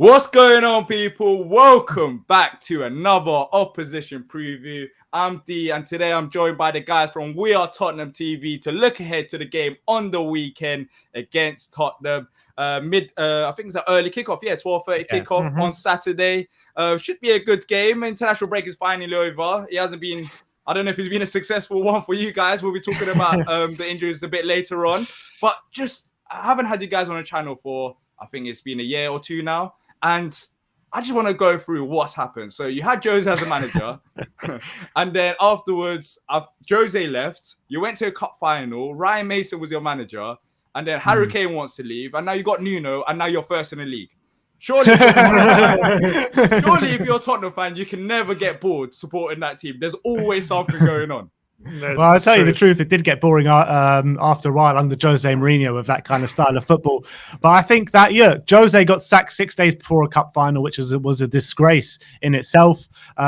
What's going on, people? Welcome back to another opposition preview. I'm D, and today I'm joined by the guys from WeAreTottenhamTV to look ahead to the game on the weekend against Tottenham. I think it's an early kickoff. 12:30 kickoff on Saturday. Should be a good game. International break is finally over. It hasn't been. I don't know if it's been a successful one for you guys. We'll be talking about the injuries a bit later on. But I haven't had you guys on the channel for, I think it's been a year or two now. And I just want to go through what's happened. So you had Jose as a manager. And then afterwards, Jose left. You went to a cup final. Ryan Mason was your manager. And then Harry Kane wants to leave. And now you got Nuno. And now you're first in the league. Surely, if you're a Tottenham fan, you can never get bored supporting that team. There's always something going on. Well, I'll tell you the truth, it did get boring after a while under Jose Mourinho with that kind of style of football. But I think that, Jose got sacked 6 days before a cup final, which was a disgrace in itself.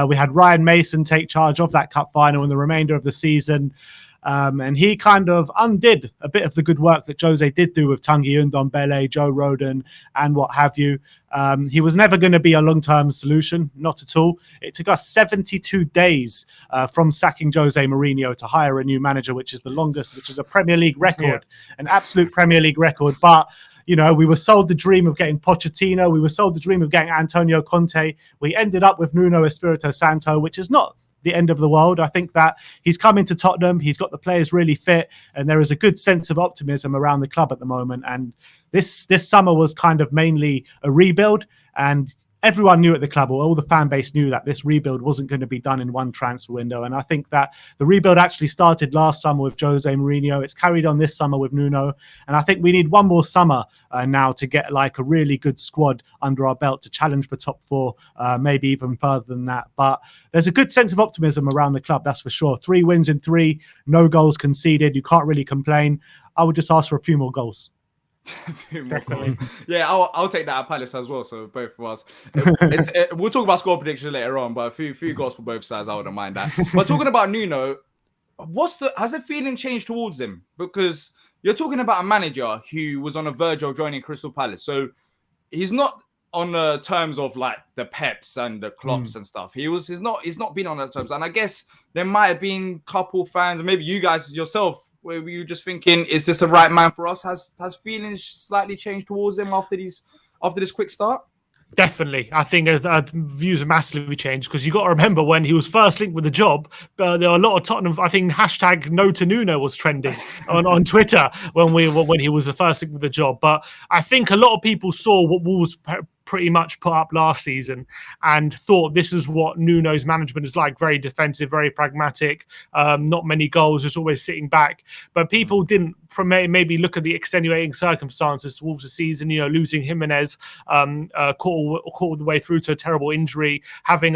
We had Ryan Mason take charge of that cup final in the remainder of the season. And he kind of undid a bit of the good work that Jose did do with Tanguy Ndombele, Joe Rodon, and what have you. He was never going to be a long-term solution, not at all. It took us 72 days from sacking Jose Mourinho to hire a new manager, which is the longest, which is a Premier League record, an absolute Premier League record. But we were sold the dream of getting Pochettino. We were sold the dream of getting Antonio Conte. We ended up with Nuno Espirito Santo, which is not the end of the world. I think that he's come into Tottenham. He's got the players really fit, and there is a good sense of optimism around the club at the moment. And this summer was kind of mainly a rebuild, and everyone knew at the club, or all the fan base knew, that this rebuild wasn't going to be done in one transfer window. And I think that the rebuild actually started last summer with Jose Mourinho. It's carried on this summer with Nuno. And I think we need one more summer now to get like a really good squad under our belt to challenge for top four, maybe even further than that. But there's a good sense of optimism around the club, that's for sure. 3 wins in 3, no goals conceded. You can't really complain. I would just ask for a few more goals. Yeah, I'll take that at Palace as well. So both of us. We'll talk about score prediction later on, but a few goals for both sides. I wouldn't mind that. But talking about Nuno, has the feeling changed towards him? Because you're talking about a manager who was on the verge of joining Crystal Palace, so he's not on the terms of like the Peps and the Klopps and stuff. He's not been on those terms, and I guess there might have been a couple fans, maybe you guys yourself, where were you just thinking, is this the right man for us? Has feelings slightly changed towards him after this quick start? Definitely. I think views have massively changed, because you got to remember when he was first linked with the job, there were a lot of Tottenham, I think hashtag no to Nuno was trending on Twitter when he was the first linked with the job. But I think a lot of people saw what Wolves pretty much put up last season and thought this is what Nuno's management is like: very defensive, very pragmatic, not many goals, just always sitting back. But people didn't maybe look at the extenuating circumstances towards the season, losing Jimenez caught the way through to a terrible injury, having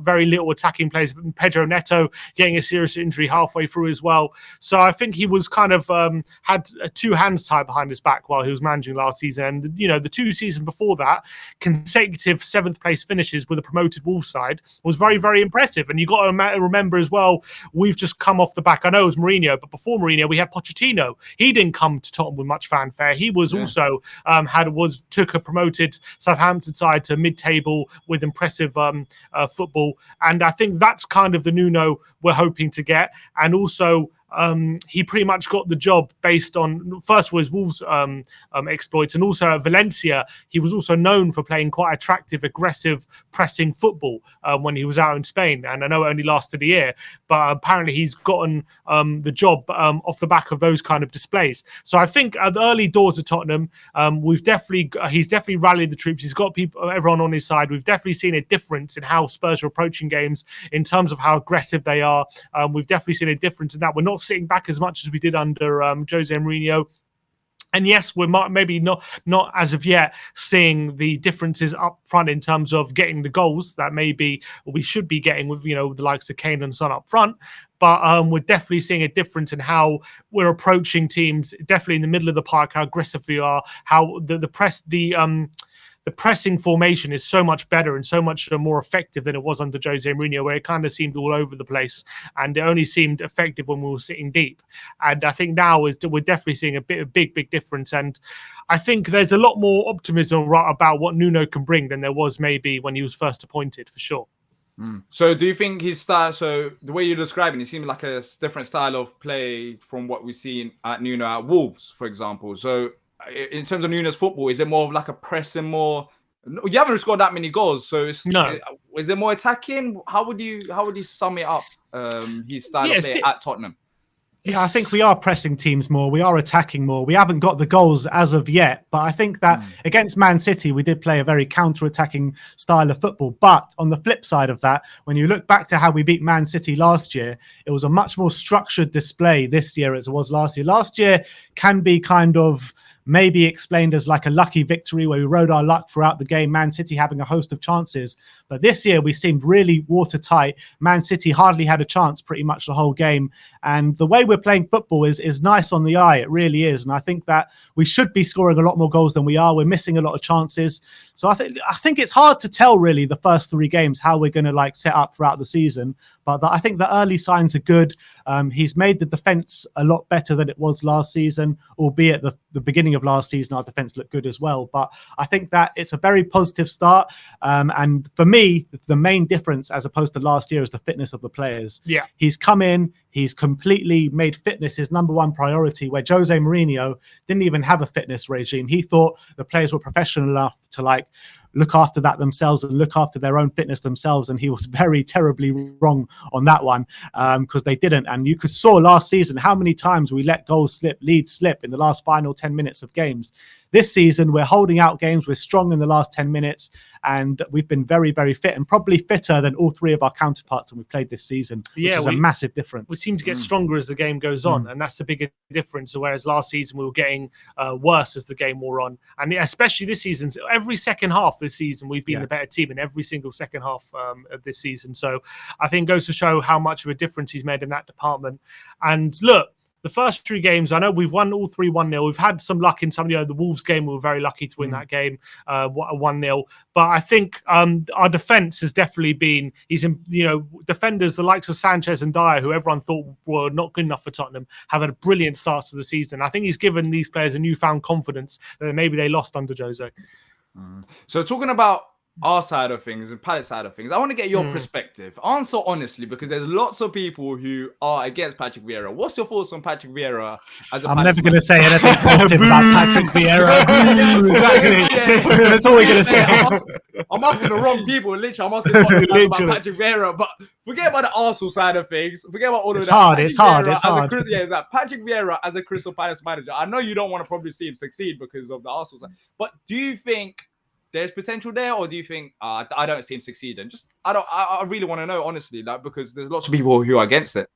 very little attacking players, Pedro Neto getting a serious injury halfway through as well. So I think he was kind of had 2 hands tied behind his back while he was managing last season. And the 2 seasons before that, consecutive 7th place finishes with a promoted Wolves side was very, very impressive. And you got to remember as well, we've just come off the back. I know it was Mourinho, but before Mourinho, we had Pochettino. He didn't come to Tottenham with much fanfare. He was also took a promoted Southampton side to mid-table with impressive football. And I think that's kind of the Nuno we're hoping to get. And also, he pretty much got the job based on, first of all, his Wolves exploits, and also at Valencia, he was also known for playing quite attractive, aggressive, pressing football when he was out in Spain. And I know it only lasted a year, but apparently he's gotten the job off the back of those kind of displays. So I think at the early doors of Tottenham, he's definitely rallied the troops. He's got everyone on his side. We've definitely seen a difference in how Spurs are approaching games in terms of how aggressive they are. We've definitely seen a difference in that. We're not sitting back as much as we did under Jose Mourinho. And yes, we're maybe not as of yet seeing the differences up front in terms of getting the goals that maybe we should be getting with the likes of Kane and Son up front. But we're definitely seeing a difference in how we're approaching teams, definitely in the middle of the park, how aggressive we are, how the press, the the pressing formation is so much better and so much more effective than it was under Jose Mourinho, where it kind of seemed all over the place and it only seemed effective when we were sitting deep. And I think now we're definitely seeing a big difference. And I think there's a lot more optimism about what Nuno can bring than there was maybe when he was first appointed, for sure. So do you think his style, so the way you're describing, it seems like a different style of play from what we've seen at Nuno at Wolves, for example. So in terms of Nuno's football, is it more of like a pressing more? You haven't scored that many goals, so is it more attacking? How would you sum it up? His style of play at Tottenham. Yeah, I think we are pressing teams more. We are attacking more. We haven't got the goals as of yet. But I think that against Man City, we did play a very counter-attacking style of football. But on the flip side of that, when you look back to how we beat Man City last year, it was a much more structured display this year as it was last year. Last year can be kind of maybe explained as like a lucky victory where we rode our luck throughout the game, Man City having a host of chances. But this year we seemed really watertight. Man City hardly had a chance pretty much the whole game. And the way we're playing football is nice on the eye. It really is. And I think that we should be scoring a lot more goals than we are. We're missing a lot of chances. So I think it's hard to tell really the first 3 games how we're going to like set up throughout the season. But I think the early signs are good. He's made the defence a lot better than it was last season, albeit the beginning of last season, our defence looked good as well. But I think that it's a very positive start. And for me, the main difference as opposed to last year is the fitness of the players. Yeah. He's come in, he's completely made fitness his number one priority, where Jose Mourinho didn't even have a fitness regime. He thought the players were professional enough to like look after that themselves and look after their own fitness themselves. And he was very terribly wrong on that one because they didn't. And you saw last season how many times we let goals slip, leads slip in the last final 10 minutes of games. This season, we're holding out games. We're strong in the last 10 minutes. And we've been very, very fit and probably fitter than all 3 of our counterparts that we've played this season, which is a massive difference. We seem to get stronger as the game goes on. And that's the bigger difference. Whereas last season, we were getting worse as the game wore on. And especially this season, every second half this season, we've been the better team in every single second half of this season. So I think it goes to show how much of a difference he's made in that department. And look, the first 3 games, I know we've won all 3 1-0. We've had some luck in some, the Wolves game. We were very lucky to win that game 1-0. But I think our defense has definitely been, defenders, the likes of Sanchez and Diyar, who everyone thought were not good enough for Tottenham, have had a brilliant start to the season. I think he's given these players a newfound confidence that maybe they lost under Jose. So talking about our side of things and Palace side of things, I want to get your perspective. Answer honestly, because there's lots of people who are against Patrick Vieira. What's your thoughts on Patrick Vieira as a I'm never going to say anything positive about Patrick Vieira. Exactly. That's all we're going to say. I'm asking the wrong people. Literally, I'm asking about Patrick Vieira. But forget about the Arsenal side of things. Forget about all of that. It's hard. Patrick Vieira as a Crystal Palace manager. I know you don't want to probably see him succeed because of the Arsenal side. But do you think there's potential there, or do you think I don't see him succeeding? I really want to know honestly, because there's lots of people who are against it.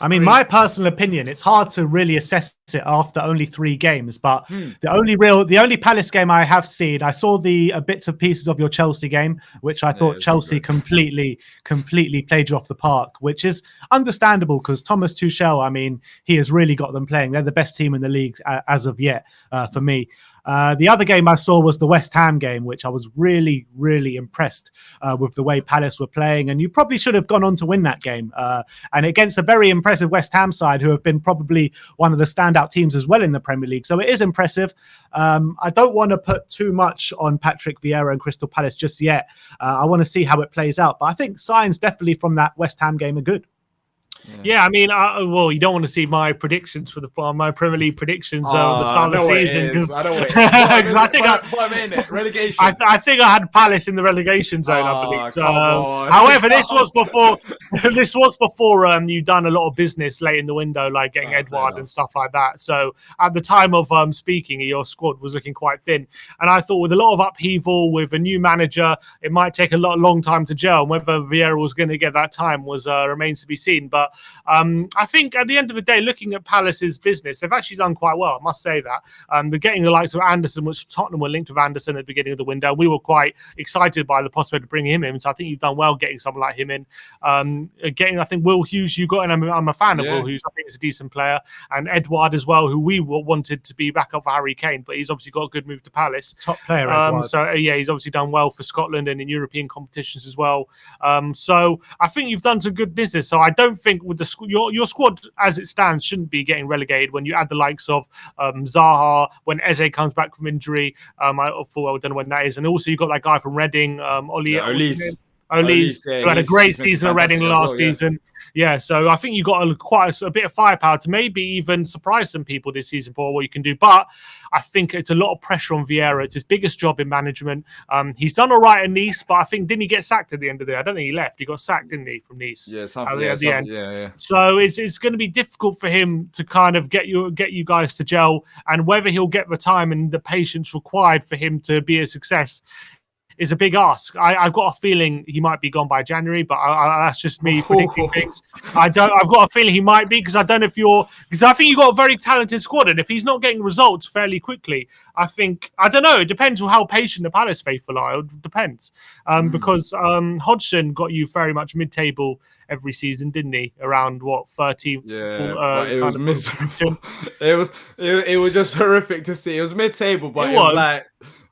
I mean, my personal opinion, it's hard to really assess it after only 3 games. But the only Palace game I have seen, I saw the bits and pieces of your Chelsea game, which I thought Chelsea completely played you off the park, which is understandable because Thomas Tuchel, I mean, he has really got them playing. They're the best team in the league as of yet for me. The other game I saw was the West Ham game, which I was really, really impressed with the way Palace were playing. And you probably should have gone on to win that game. And against a very impressive West Ham side who have been probably one of the standout teams as well in the Premier League. So it is impressive. I don't want to put too much on Patrick Vieira and Crystal Palace just yet. I want to see how it plays out. But I think signs definitely from that West Ham game are good. Yeah, I mean, well, you don't want to see my predictions for my Premier League predictions at the start of the season because I think relegation. I think I had Palace in the relegation zone. I believe. However, this was before you done a lot of business late in the window, like getting Edouard and stuff like that. So at the time of speaking, your squad was looking quite thin, and I thought with a lot of upheaval, with a new manager, it might take a long time to gel. And whether Vieira was going to get that time remains to be seen. But I think at the end of the day, looking at Palace's business, they've actually done quite well. I must say that. They're getting the likes of Anderson, which Tottenham were linked with Anderson at the beginning of the window. We were quite excited by the prospect of bringing him in. So I think you've done well getting someone like him in. I think Will Hughes, you got, and I'm a fan of Will Hughes. I think he's a decent player. And Edouard as well, who we wanted to be back up for Harry Kane, but he's obviously got a good move to Palace. Top player, Edouard. So he's obviously done well for Scotland and in European competitions as well. So I think you've done some good business. So I don't think with the your squad as it stands shouldn't be getting relegated when you add the likes of Zaha, when Eze comes back from injury. I don't know when that is. And also you've got that guy from Reading, Olise, who had a great season at Reading last season. Yeah, so I think you got quite a bit of firepower to maybe even surprise some people this season for what you can do. But I think it's a lot of pressure on Vieira. It's his biggest job in management. He's done all right at Nice, but I think, didn't he get sacked at the end of the day? I don't think he left. He got sacked, didn't he, from Nice? Yeah, at the end. Yeah. So it's going to be difficult for him to kind of get you guys to gel, and whether he'll get the time and the patience required for him to be a success is a big ask. I've got a feeling he might be gone by January, but that's just me predicting things. I've got a feeling he might be, because I don't know because I think you've got a very talented squad, and if he's not getting results fairly quickly, I don't know. It depends on how patient the Palace faithful are. It depends, because Hodgson got you very much mid-table every season, didn't he? Around what 13th? Yeah, it was miserable. It was just horrific to see. It was mid-table, but it was like.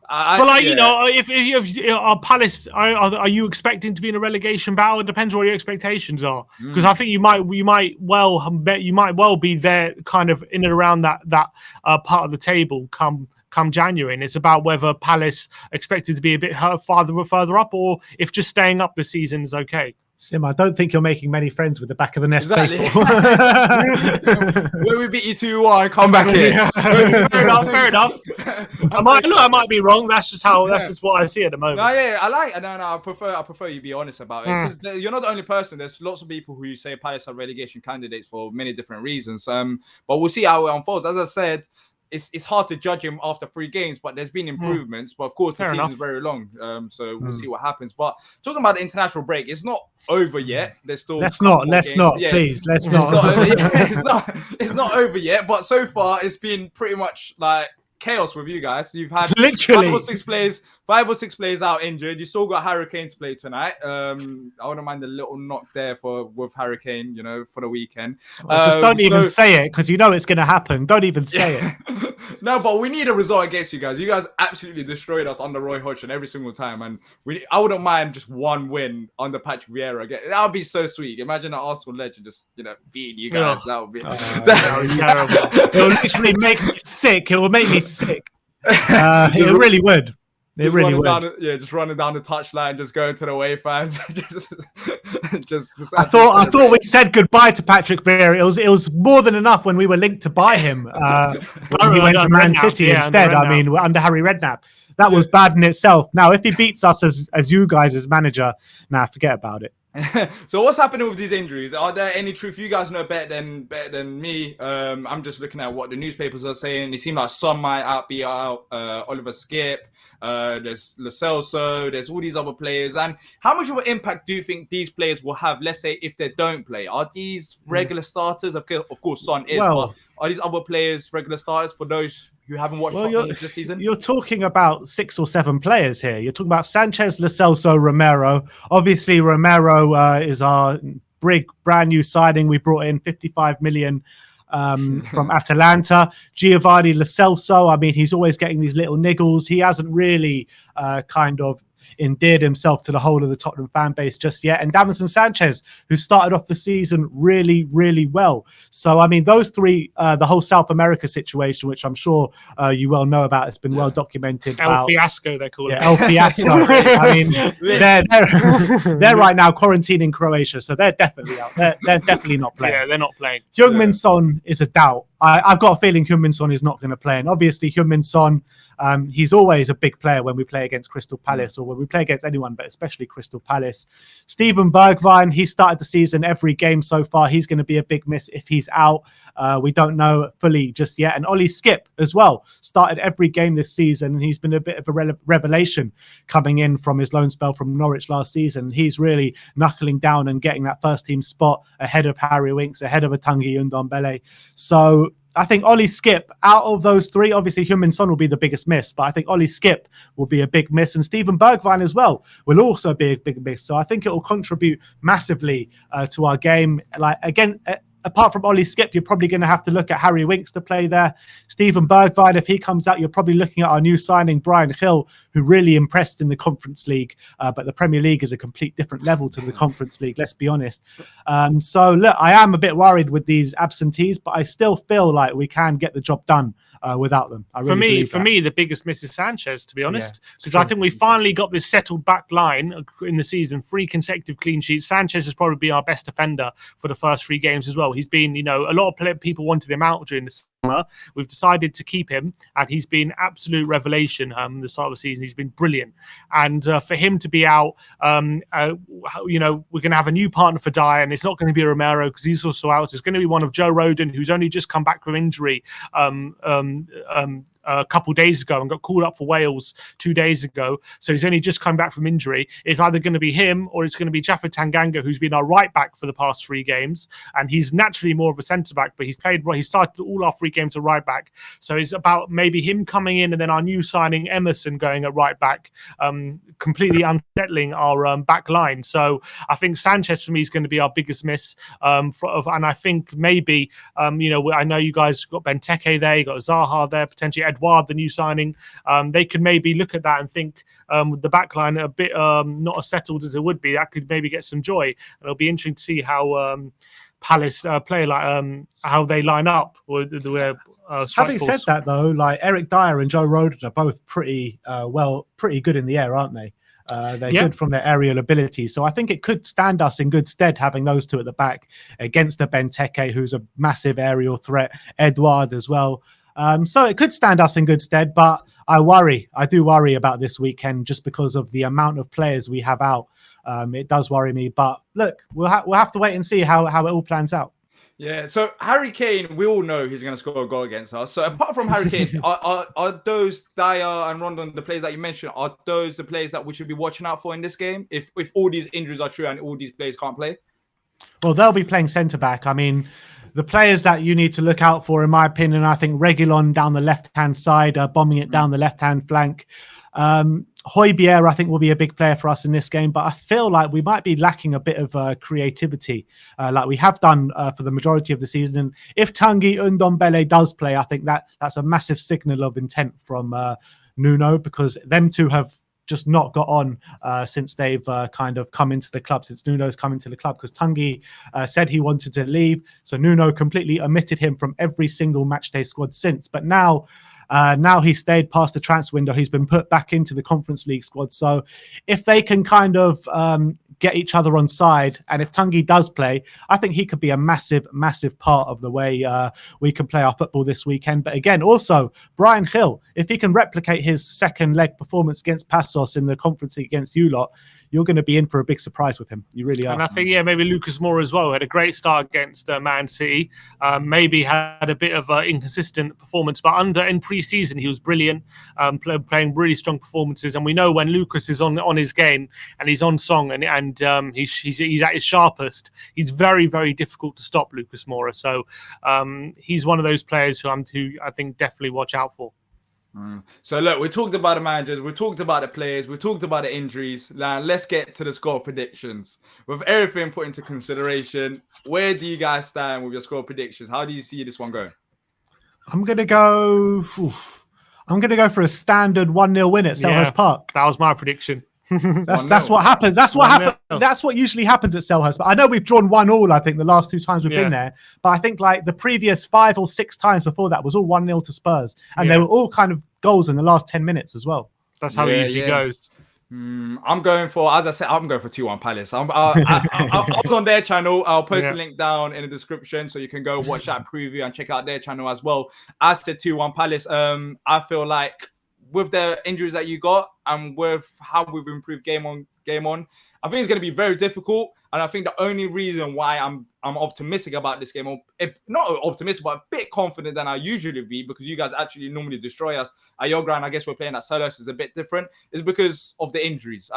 If our Palace, are you expecting to be in a relegation battle? It depends what your expectations are, because I think you might well be there, kind of in and around that part of the table come January, and it's about whether Palace expected to be a bit further up, or if just staying up this season is okay. Sim, I don't think you're making many friends with the back of the nest faithful. When we beat you 2-1, come back here. Fair enough. I might be wrong. That's just what I see at the moment. I prefer you be honest about it, because you're not the only person. There's lots of people who say Palace are relegation candidates for many different reasons. But we'll see how it unfolds. As I said, it's hard to judge him after 3 games, but there's been improvements. But of course, the season's very long, so we'll see what happens. But talking about the international break, it's not over yet. There's still let's not please let's not. It's not over yet, but so far it's been pretty much like chaos with you guys. You've had literally 5 or 6 players out injured. You still got Harry Kane to play tonight. I wouldn't mind the little knock there with Harry Kane, for the weekend. Just don't even say it, because you know it's going to happen. Don't even say it. No, but we need a result against you guys. You guys absolutely destroyed us under Roy Hodgson every single time, and I wouldn't mind just one win under Patrick Vieira again. That would be so sweet. Imagine an Arsenal legend just beating you guys. That would be terrible. It will literally make me sick. It will make me sick. It really would. It really would. Just running down the touchline, just going to the away fans. I thought we said goodbye to Patrick Vieira. It was more than enough when we were linked to buy him when he went to Man City instead. I mean, under Harry Redknapp. That was bad in itself. Now, if he beats us as you guys as manager, forget about it. So what's happening with these injuries? Are there any truth? You guys know better than me. I'm just looking at what the newspapers are saying. It seems like Son might be out. Oliver Skip. There's Lo Celso. There's all these other players. And how much of an impact do you think these players will have? Let's say if they don't play, are these regular starters? Of course, Son is. But are these other players regular starters for those who haven't watched Tottenham this season? You're talking about 6 or 7 players here. You're talking about Sanchez, Lo Celso, Romero. Obviously, Romero is our brand new signing. We brought in 55 million from Atalanta. Giovanni Lo Celso, I mean, he's always getting these little niggles. He hasn't really kind of endeared himself to the whole of the Tottenham fan base just yet. And Davinson Sanchez, who started off the season really, really well. So, I mean, those 3, the whole South America situation, which I'm sure you well know about, it's been well documented. El Fiasco, they call it. El Fiasco. I mean, they're right now quarantined in Croatia, so they're definitely out. They're definitely not playing. Yeah, they're not playing. Heung-min Son is a doubt. I've got a feeling Heung-min Son is not going to play. And obviously, Heung-min Son, he's always a big player when we play against Crystal Palace or when we play against anyone, but especially Crystal Palace. Steven Bergwijn, he started the season every game so far. He's going to be a big miss if he's out. We don't know fully just yet. And Ollie Skip as well started every game this season, and he's been a bit of a revelation coming in from his loan spell from Norwich last season. He's really knuckling down and getting that first team spot ahead of Harry Winks, ahead of Atanguy Ndombele. So I think Ollie Skip, out of those three, obviously Heung-min Son will be the biggest miss, but I think Ollie Skip will be a big miss, and Steven Bergwijn as well will also be a big miss. So I think it will contribute massively to our game. Like, again, apart from Ollie Skip, you're probably going to have to look at Harry Winks to play there. Steven Bergwijn, if he comes out, you're probably looking at our new signing, Bryan Gil, who really impressed in the Conference League. But the Premier League is a complete different level to the Conference League, let's be honest. So, look, I am a bit worried with these absentees, but I still feel like we can get the job done without them. I really for me, the biggest miss is Sanchez, to be honest, because I think we finally got this settled back line in the season. 3 consecutive clean sheets. Sanchez has probably been our best defender for the first 3 games as well. He's been, a lot of people wanted him out during the summer. We've decided to keep him, and he's been absolute revelation. The start of the season, he's been brilliant. And for him to be out, we're going to have a new partner for Diyar, and it's not going to be Romero because he's also out. So it's going to be one of Joe Rodon, who's only just come back from injury a couple days ago and got called up for Wales 2 days ago. So he's only just come back from injury. It's either going to be him or it's going to be Jaffa Tanganga, who's been our right back for the past 3 games. And he's naturally more of a centre back, but he started all our 3 games at right back. So it's about maybe him coming in and then our new signing Emerson going at right back, completely unsettling our back line. So I think Sanchez for me is going to be our biggest miss. And I think maybe, I know you guys got Benteke there, you got Zaha there, potentially Edouard, the new signing. They could maybe look at that and think with the back line a bit not as settled as it would be, that could maybe get some joy. And it'll be interesting to see how Palace play, like how they line up. Having said that, though, like Eric Dyer and Joe Rodon are both pretty good in the air, aren't they? They're good from their aerial ability. So I think it could stand us in good stead having those two at the back against the Benteke, who's a massive aerial threat, Edouard as well. So it could stand us in good stead, but I do worry about this weekend just because of the amount of players we have out. It does worry me, but look, we'll have to wait and see how it all plans out. Yeah, so Harry Kane, we all know he's going to score a goal against us. So apart from Harry Kane, are those Dyer and Rondon, the players that you mentioned, are those the players that we should be watching out for in this game? If all these injuries are true and all these players can't play? Well, they'll be playing centre-back. I mean, the players that you need to look out for, in my opinion, I think Reguilon down the left-hand side, bombing it down the left-hand flank. Højbjerg, I think, will be a big player for us in this game, but I feel like we might be lacking a bit of creativity, like we have done for the majority of the season. If Tanguy Ndombele does play, I think that's a massive signal of intent from Nuno, because them two have just not got on since they've kind of come into the club, since Nuno's come into the club, because Tanguy said he wanted to leave. So Nuno completely omitted him from every single matchday squad since. But now he stayed past the transfer window. He's been put back into the Conference League squad. So if they can kind of get each other on side, and if Tanguy does play, I think he could be a massive, massive part of the way we can play our football this weekend. But again, also, Bryan Gil, if he can replicate his second leg performance against Passos in the Conference League against you lot, you're going to be in for a big surprise with him. You really are. And I think, maybe Lucas Moura as well had a great start against Man City. Maybe had a bit of an inconsistent performance, but in pre-season he was brilliant, playing really strong performances. And we know when Lucas is on his game and he's on song and he's at his sharpest, he's very, very difficult to stop, Lucas Moura. So he's one of those players who I think definitely watch out for. So look, we talked about the managers, we talked about the players, we talked about the injuries. Now let's get to the score predictions. With everything put into consideration, where do you guys stand with your score predictions? How do you see this one going? I'm gonna go for a standard 1-0 win at Selhurst Park. That was my prediction. That's what happens. That's what happens. That's what usually happens at Selhurst. But I know we've drawn 1-1, I think, the last 2 times we've been there. But I think like the previous 5 or 6 times before that was all 1-0 to Spurs. And they were all kind of goals in the last 10 minutes as well. That's how it usually goes. I'm going for, as I said, I'm going for 2-1 Palace. I was on their channel. I'll post a link down in the description so you can go watch that preview and check out their channel as well. I said 2-1 Palace. I feel like with the injuries that you got and with how we've improved game on, I think it's going to be very difficult. And I think the only reason why I'm optimistic about this game, or not optimistic, but a bit confident than I usually be, because you guys actually normally destroy us at your ground. I guess we're playing at Solos is a bit different, is because of the injuries.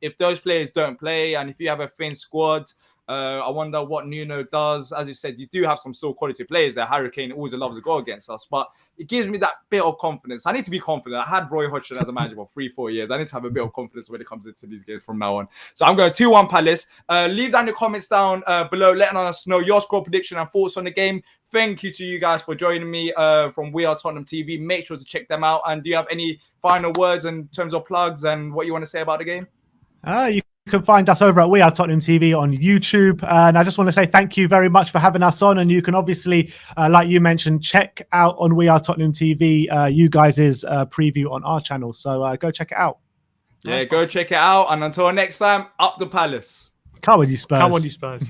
If those players don't play, and if you have a thin squad, I wonder what Nuno does. As you said, you do have some still quality players there. Harry Kane always loves to go against us, but it gives me that bit of confidence. I need to be confident. I had Roy Hodgson as a manager for 3-4 years. I need to have a bit of confidence when it comes into these games from now on. So I'm going 2-1 Palace. Leave down the comments down below, letting us know your score prediction and thoughts on the game. Thank you to you guys for joining me from We Are Tottenham TV. Make sure to check them out. And do you have any final words in terms of plugs and what you want to say about the game? You can find us over at We Are Tottenham TV on YouTube. And I just want to say thank you very much for having us on. And you can obviously, like you mentioned, check out on We Are Tottenham TV, you guys' preview on our channel. So go check it out. Yeah, go check it out. And until next time, up the Palace. Come on, you Spurs. Come on, you Spurs.